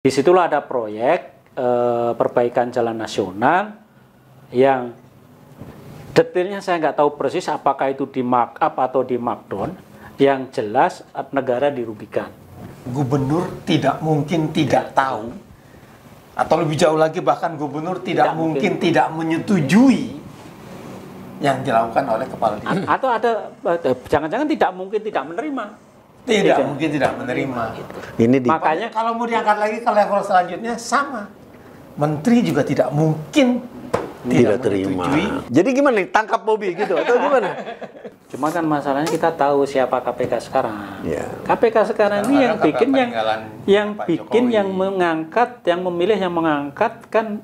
Disitulah ada proyek perbaikan jalan nasional yang detailnya saya nggak tahu persis apakah itu di markup atau di markdown. Yang jelas negara dirugikan. Gubernur tidak mungkin tidak tahu, atau lebih jauh lagi bahkan gubernur tidak mungkin tidak menyetujui yang dilakukan oleh kepala dinas. Atau ada jangan-jangan tidak mungkin tidak menerima. Tidak mungkin tidak menerima. Ini Makanya kalau mau diangkat lagi ke level selanjutnya sama. Menteri juga tidak mungkin tidak terima. Jadi gimana nih, tangkap Bobi gitu atau gimana? Cuma kan masalahnya kita tahu siapa KPK sekarang. Ya. KPK sekarang ini yang bikin yang mengangkat, yang memilih, yang mengangkat kan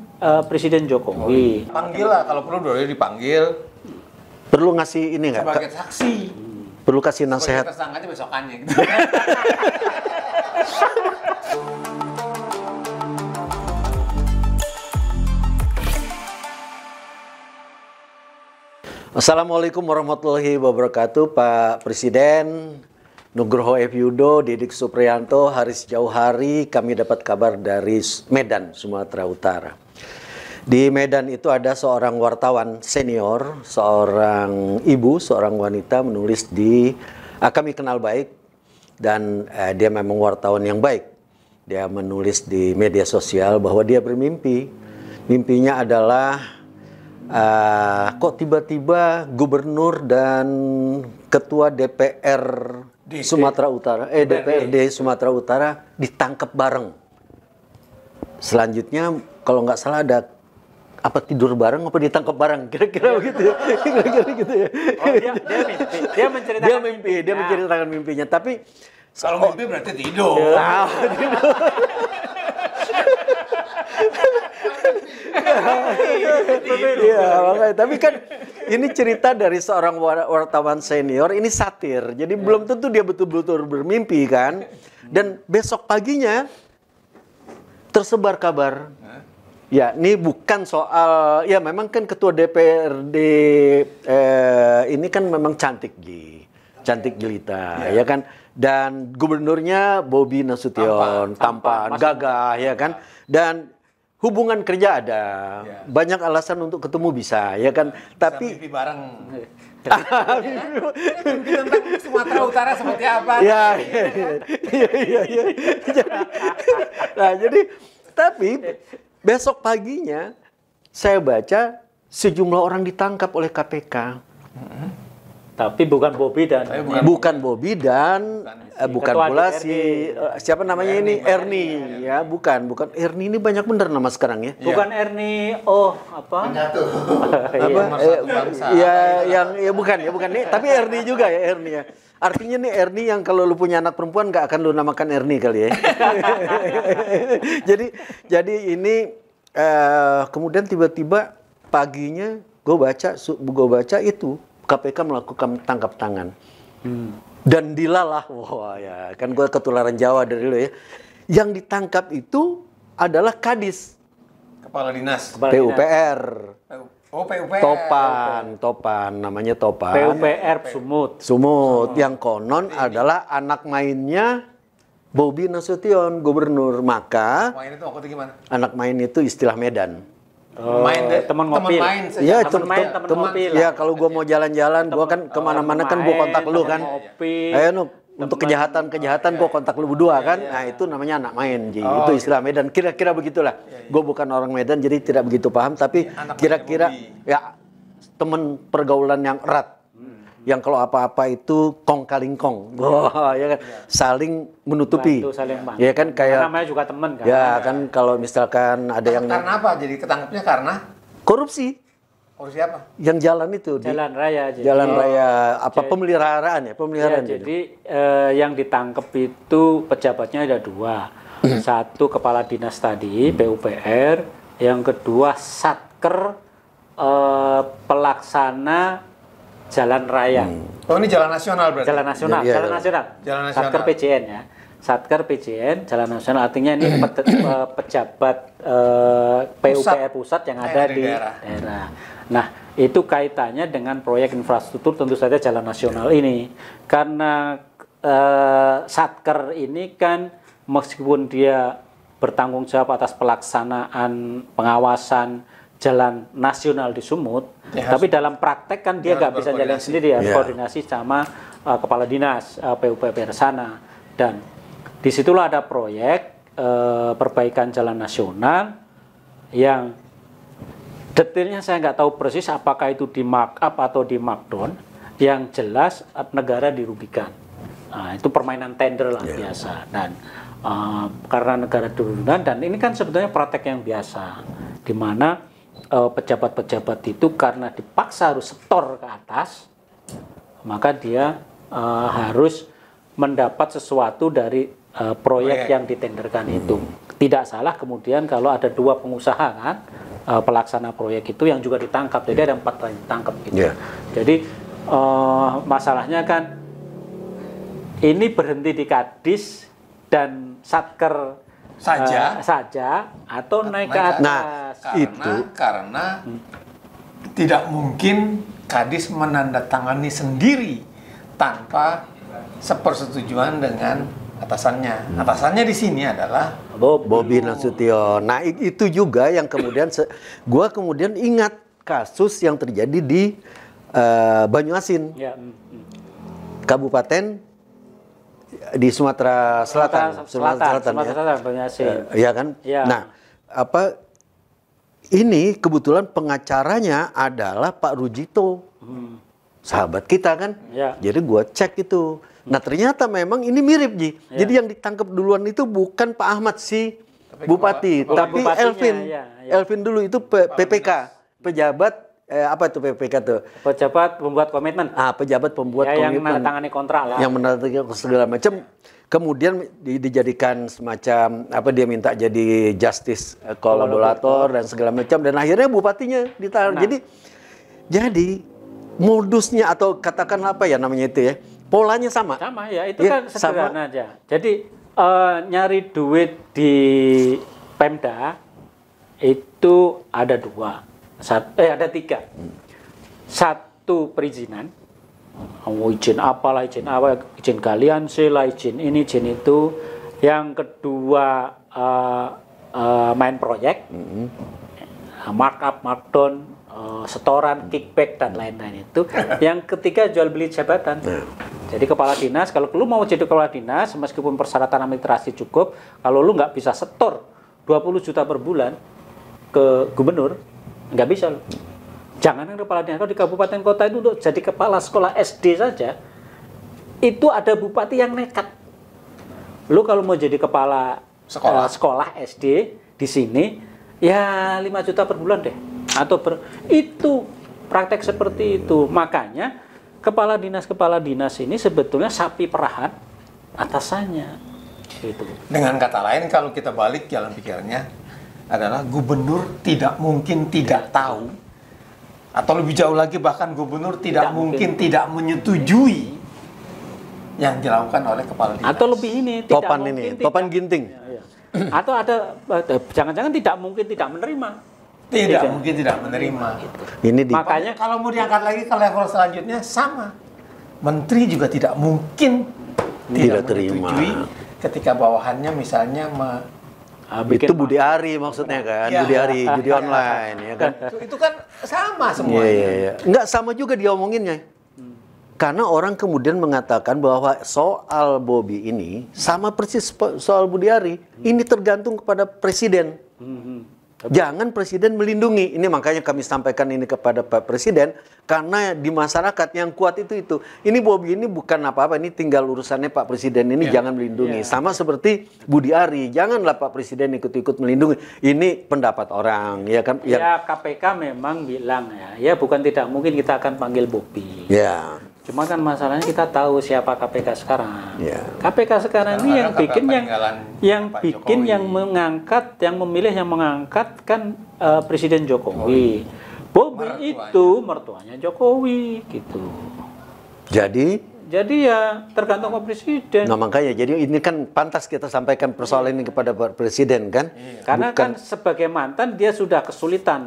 Presiden Jokowi. Panggil lah kalau perlu dulu dipanggil. Perlu ngasih ini nggak? Sebagai saksi. Perlu kasih nasihat. Tersangkanya besokannya gitu. Assalamualaikum warahmatullahi wabarakatuh, Pak Presiden Nugroho F. Yudo, Didik Supriyanto. Hari sejauh hari kami dapat kabar dari Medan, Sumatera Utara. Di Medan itu ada seorang wartawan senior, seorang ibu, seorang wanita menulis di kami kenal baik dan dia memang wartawan yang baik. Dia menulis di media sosial bahwa dia bermimpi. Mimpinya adalah kok tiba-tiba gubernur dan ketua DPR Sumatera Utara, DPRD Sumatera Utara ditangkap bareng. Selanjutnya kalau nggak salah ada apa tidur bareng apa ditangkap bareng, kira-kira begitu ya. Kira-kira gitu ya. Oh, dia menceritakan dia menceritakan mimpinya, tapi kalau mimpi berarti tidur. Iya, makanya. Tapi kan ini cerita dari seorang wartawan senior, ini satir. Jadi belum tentu dia betul-betul bermimpi kan. Dan besok paginya tersebar kabar. Ya, ini bukan soal, ya memang kan ketua DPRD ini kan memang cantik jelita, ya kan. Dan gubernurnya Bobi Nasution, tampan, gagah, ya kan. Dan hubungan kerja ada, banyak alasan untuk ketemu bisa, ya kan. Tapi mimpi bareng. Mimpi tentang Sumatera Utara seperti apa? Iya. Nah, jadi tapi besok paginya saya baca sejumlah orang ditangkap oleh KPK. Tapi bukan Bobi dan bukan pula si siapa namanya ini Ernie ya, bukan Ernie, ini banyak bener nama sekarang ya. Bukan Ernie apa? Bukan nih, tapi Ernie juga ya, Ernie ya. Artinya nih Ernie yang kalau lu punya anak perempuan nggak akan lu namakan Ernie kali ya. jadi ini kemudian tiba-tiba paginya gue baca itu KPK melakukan tangkap tangan. Dan dilalah, wah ya, kan gue ketularan Jawa dari dulu ya. Yang ditangkap itu adalah Kadis. Kepala Dinas. PUPR. PUPR. Topan, namanya Topan. PUPR Sumut. Yang konon adalah anak mainnya Bobi Nasution, gubernur. Maka main itu maksudnya gimana? Anak main itu istilah Medan. Teman ngopi. Iya, teman ngopi. Ya, kalau gua mau jalan-jalan, gua kan kemana-mana kan gua kontak lu kan. Ayo untuk kejahatan gua kontak lu berdua kan. Nah, itu namanya anak main. Itu istilah Medan. Kira-kira begitulah. Gua bukan orang Medan jadi tidak begitu paham, tapi kira-kira ya teman pergaulan yang erat. Yang kalau apa-apa itu kong kaling kong, ya kan, saling menutupi, ya kan, kayak namanya juga teman kan. Ya kan, kalau misalkan ada yang karena apa? Jadi ketangkepnya karena korupsi. Korupsi apa? Yang jalan itu jalan raya. Jalan raya apa pemeliharaan ya, pemeliharaan. Jadi yang ditangkap itu pejabatnya ada dua, satu kepala dinas tadi PUPR, yang kedua satker pelaksana jalan raya. Oh, ini jalan nasional berarti? Jalan nasional. Satker PJN ya. Satker PJN, jalan nasional, artinya ini pejabat PUPR pusat yang ada di daerah. Nah, itu kaitannya dengan proyek infrastruktur, tentu saja jalan nasional ini. Karena Satker ini kan meskipun dia bertanggung jawab atas pelaksanaan pengawasan jalan nasional di Sumut, tapi dalam praktek kan dia nggak bisa jalan sendiri, harus koordinasi sama kepala dinas PUPR sana. Dan disitulah ada proyek perbaikan jalan nasional yang detailnya saya nggak tahu persis apakah itu di markup atau di markdown, yang jelas negara dirugikan. Nah, itu permainan tender lah biasa. Dan karena negara dirugikan, dan ini kan sebetulnya praktek yang biasa, di mana pejabat-pejabat itu karena dipaksa harus setor ke atas, maka dia harus mendapat sesuatu dari proyek yang ditenderkan itu. Tidak salah kemudian kalau ada 2 pengusaha kan, pelaksana proyek itu yang juga ditangkap, jadi ada 4 yang ditangkap gitu. Jadi masalahnya kan ini berhenti di Kadis dan Satker saja atau naik ke atas. Nah, karena tidak mungkin Kadis menandatangani sendiri tanpa sepersetujuan dengan atasannya. Atasannya di sini adalah Bobi Nasution. Nah, itu juga yang kemudian gua kemudian ingat kasus yang terjadi di Banyuasin. Kabupaten di Sumatera Selatan. Sumatera Selatan, Banyuasin. Ya kan? Nah, ini kebetulan pengacaranya adalah Pak Rujito. Sahabat kita kan. Jadi gua cek itu. Nah, ternyata memang ini mirip, Ji. Jadi yang ditangkap duluan itu bukan Pak Ahmad si Bupati, tapi Elvin. Elvin dulu itu PPK, pejabat apa itu PPK tuh? Pejabat pembuat komitmen. Pejabat pembuat komitmen. Yang menandatangani kontrak lah. Yang menandatangani segala macam. Kemudian dijadikan semacam apa, dia minta jadi justice kolaborator dan segala macam, dan akhirnya bupatinya ditahan. Jadi modusnya atau katakan apa ya namanya itu ya, polanya sama. Sama ya, itu kan sederhana aja. Jadi nyari duit di Pemda itu ada 2. Ada 3. Satu perizinan, izin apalah, izin apa, izin galian lah, izin ini, izin itu. Yang kedua main proyek, markup, markdown, setoran, kickback dan lain-lain itu. Yang ketiga jual beli jabatan. Jadi kepala dinas, kalau lu mau jadi kepala dinas, meskipun persyaratan administrasi cukup, kalau lu nggak bisa setor 20 juta per bulan ke gubernur, nggak bisa lu. Jangan kepala dinas, kalau di kabupaten kota itu untuk jadi kepala sekolah SD saja, itu ada bupati yang nekat. Lu kalau mau jadi kepala sekolah SD di sini, ya 5 juta per bulan deh. Atau itu praktek seperti itu. Makanya kepala dinas ini sebetulnya sapi perahan atasannya gitu. Dengan kata lain, kalau kita balik jalan pikirannya adalah gubernur tidak mungkin tidak tahu, atau lebih jauh lagi bahkan gubernur tidak mungkin tidak menyetujui yang dilakukan oleh kepala dinas. Atau lebih ini topan ginting. Atau ada jangan-jangan tidak mungkin tidak menerima. Mungkin tidak menerima. Ini makanya kalau mau diangkat lagi ke level selanjutnya sama. Menteri juga tidak mungkin tidak menyetujui ketika bawahannya misalnya itu Budi Ari maksudnya kan, Budi Ari judi online ya kan. Itu kan sama semuanya. Enggak sama juga diomonginnya. Karena orang kemudian mengatakan bahwa soal Bobi ini sama persis soal Budi Ari. Ini tergantung kepada presiden. Jangan presiden melindungi. Ini makanya kami sampaikan ini kepada Pak Presiden, karena di masyarakat yang kuat itu. Ini Bobi ini bukan apa-apa, ini tinggal urusannya Pak Presiden ini jangan melindungi. Sama seperti Budi Ari, janganlah Pak Presiden ikut-ikut melindungi. Ini pendapat orang, ya kan? Ya KPK memang bilang ya bukan tidak mungkin kita akan panggil Bobi. Ya. Cuma kan masalahnya kita tahu siapa KPK sekarang. KPK sekarang ini yang mengangkat, yang memilih, yang mengangkat kan Presiden Jokowi. Bobi itu mertuanya Jokowi gitu. Jadi ya tergantung ke presiden. Nah makanya, jadi ini kan pantas kita sampaikan persoalan ini kepada Pak Presiden kan. Karena kan sebagai mantan dia sudah kesulitan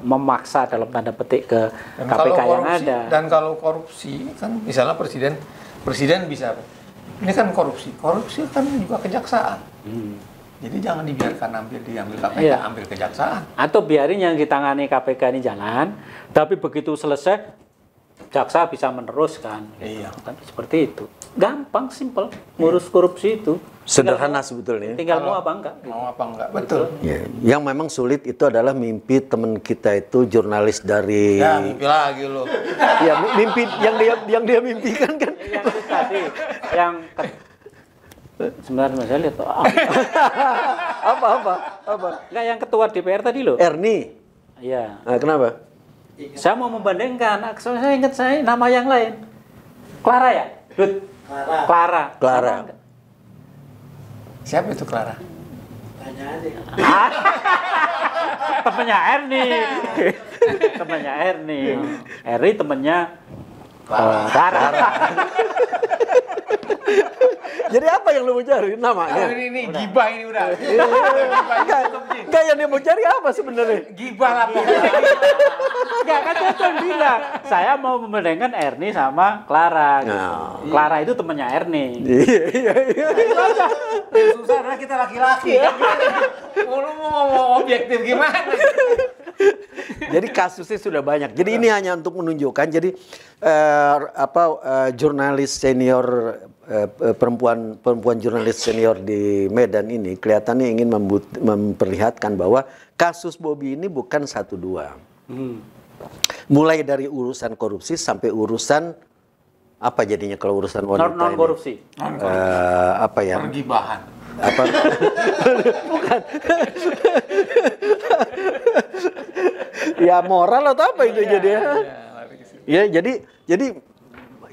memaksa dalam tanda petik ke KPK yang ada. Dan kalau korupsi kan misalnya presiden bisa, ini kan korupsi kan juga kejaksaan. Jadi jangan dibiarkan diambil KPK, ambil kejaksaan. Atau biarin yang ditangani KPK ini jalan, tapi begitu selesai, jaksa bisa meneruskan. Iya. Kan seperti itu. Gampang, simple. Ngurus korupsi itu. Sederhana sebetulnya. Tinggal mau apa enggak. Mau apa enggak, betul. Ya, yang memang sulit itu adalah mimpi teman kita itu jurnalis dari. Ya, mimpi lagi lo. Ya, mimpi yang dia mimpikan kan. Yang itu tadi, sebenarnya saya lihat apa? Enggak, yang ketua DPR tadi loh. Ernie. Iya. Nah, kenapa? Saya mau membandingkan, saya ingat saya nama yang lain. Clara ya? Dut. Clara. Siapa itu Clara? Temennya Ernie. Ernie temennya Clara. Jadi apa yang lu mau cari namanya? Ini gibah ini udah. Enggak, yang dia mau cari apa sebenarnya? Gibah lah. Enggak, kan saya cuma bilang, saya mau membandingkan Ernie sama Clara. Gitu. Clara itu temennya Ernie. Iya. Susah karena kita laki-laki. Lu mau objektif gimana? Jadi kasusnya sudah banyak. Jadi ini hanya untuk menunjukkan. Jadi jurnalis senior perempuan jurnalis senior di Medan ini kelihatannya ingin memperlihatkan bahwa kasus Bobby ini bukan 1-2. Mulai dari urusan korupsi sampai urusan apa jadinya kalau urusan wanita non korupsi. Apa ya? Pergibahan. Apa? Bukan. Ya moral atau apa itu jadi ya? Ya jadi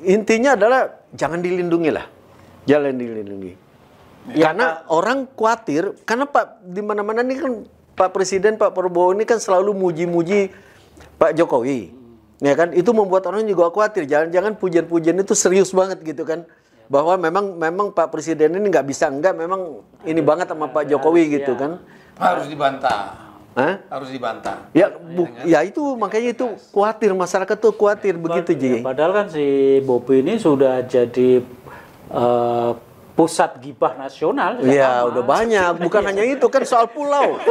intinya adalah jangan dilindungi lah. Jangan dilindungi. Ya, karena orang khawatir, karena di mana-mana ini kan Pak Presiden, Pak Prabowo ini kan selalu muji-muji Pak Jokowi. Ya kan? Itu membuat orang juga khawatir. Jangan-jangan pujian-pujian itu serius banget gitu kan. Bahwa memang Pak Presiden ini nggak bisa memang ini banget sama Pak Jokowi gitu kan. Harus dibantah. Hah? Harus dibantah. Ya itu makanya itu khawatir, masyarakat tuh khawatir begitu Ji. Padahal kan si Bobby ini sudah jadi pusat gibah nasional. Iya, udah banyak. Bukan hanya itu kan soal pulau.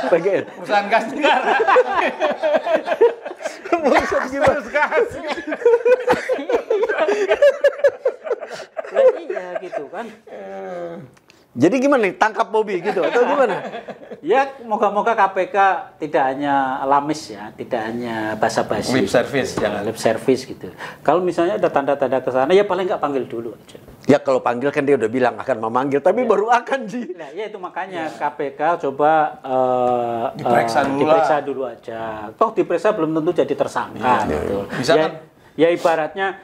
PGN. Perusahaan gas negara. Pusat gibah gas. Iya gitu kan. Jadi gimana nih, tangkap Bobby gitu atau gimana? Ya, moga-moga KPK tidak hanya lamis ya, tidak hanya basa-basi. Lip service, jangan. Lip service gitu. Kalau misalnya ada tanda-tanda ke sana, ya paling nggak panggil dulu aja. Ya kalau panggil kan dia udah bilang akan memanggil, tapi baru akan Ji. Nah, ya itu makanya KPK coba diperiksa dulu aja. Toh diperiksa belum tentu jadi tersangka. Gitu. Bisa ya, kan? Ya ibaratnya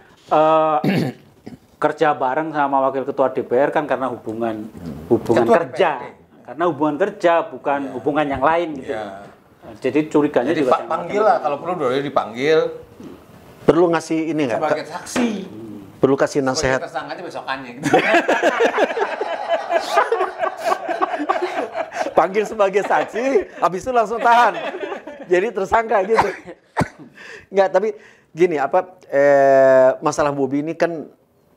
kerja bareng sama wakil ketua DPR kan karena hubungan kerja. Karena hubungan kerja bukan hubungan yang lain gitu. Jadi curiganya juga panggil lah kalau perlu dulu dipanggil. Perlu ngasih ini enggak? Sebagai saksi. Perlu kasih nasihat. Sebagai tersangkanya besokannya gitu. Panggil sebagai saksi, habis itu langsung tahan. Jadi tersangka gitu. Enggak, tapi gini, masalah Bobby ini kan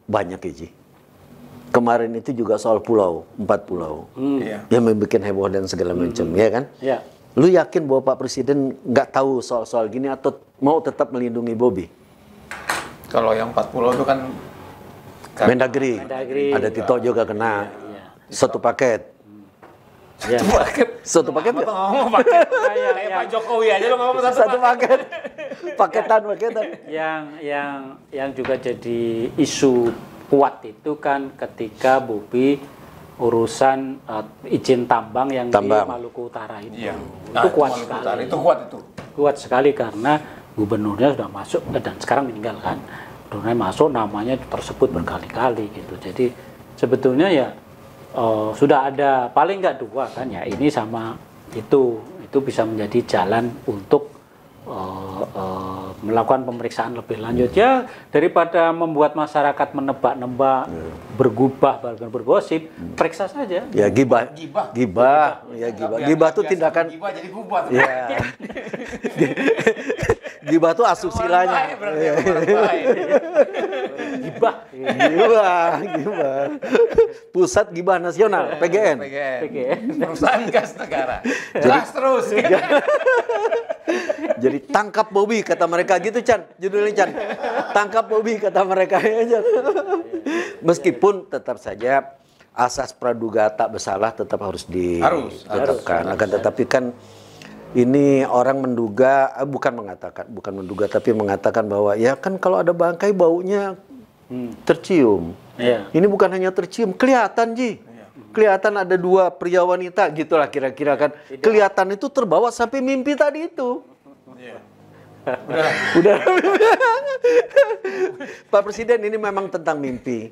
banyak ya, Ji. Kemarin itu juga soal pulau, 4 pulau. Yang membuat heboh dan segala macam, ya kan? Ya. Lu yakin bahwa Pak Presiden nggak tahu soal-soal gini atau mau tetap melindungi Bobby? Kalau yang 4 pulau itu kan Mendagri. Ada Tito juga kena. Satu paket. Satu paket nggak? ngomong paket. Kayak Pak Jokowi aja lo ngomong Satu paket. Paketan. Yang juga jadi isu kuat itu kan ketika Bobby urusan izin tambang yang di Maluku Utara itu. Iya. Itu kuat sekali. Itu kuat itu. Kuat sekali karena gubernurnya sudah masuk dan sekarang meninggal kan. Gubernurnya masuk, namanya tersebut berkali-kali gitu. Jadi sebetulnya ya sudah ada paling nggak 2 kan ya, ini sama itu bisa menjadi jalan untuk melakukan pemeriksaan lebih lanjut ya, daripada membuat masyarakat menebak-nebak, bergubah, bahkan bergosip, periksa saja. Ya gibah. Gibah itu tindakan. Gibah jadi gubah. Ya. Gibah tuh asusilanya. Gibah. Gibah. Pusat Gibah Nasional, PGN. Perusahaan gas negara. Jelas terus. Jadi tangkap Bobby kata mereka gitu, Chan. Judulnya, Chan. Tangkap Bobby kata mereka ya, Chan. Meskipun tetap saja asas praduga tak bersalah tetap harus ditetapkan. Akan tetapi kan ini orang menduga, bukan menduga tapi mengatakan bahwa ya kan kalau ada bangkai baunya tercium. Ini bukan hanya tercium, kelihatan Ji. Kelihatan ada dua pria wanita gitulah kira-kira kan. Kelihatan itu terbawa sampai mimpi tadi itu. Udah. Pak Presiden, ini memang tentang mimpi.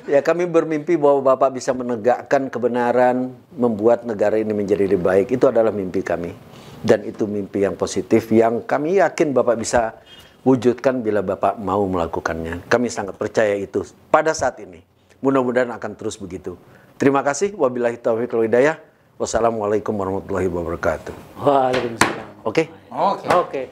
Ya, kami bermimpi bahwa Bapak bisa menegakkan kebenaran, membuat negara ini menjadi lebih baik. Itu adalah mimpi kami. Dan itu mimpi yang positif yang kami yakin Bapak bisa wujudkan bila Bapak mau melakukannya. Kami sangat percaya itu pada saat ini. Mudah-mudahan akan terus begitu. Terima kasih. Wabillahi taufiq wal hidayah. Wassalamualaikum warahmatullahi wabarakatuh. Waalaikumsalam. Oke? Oke.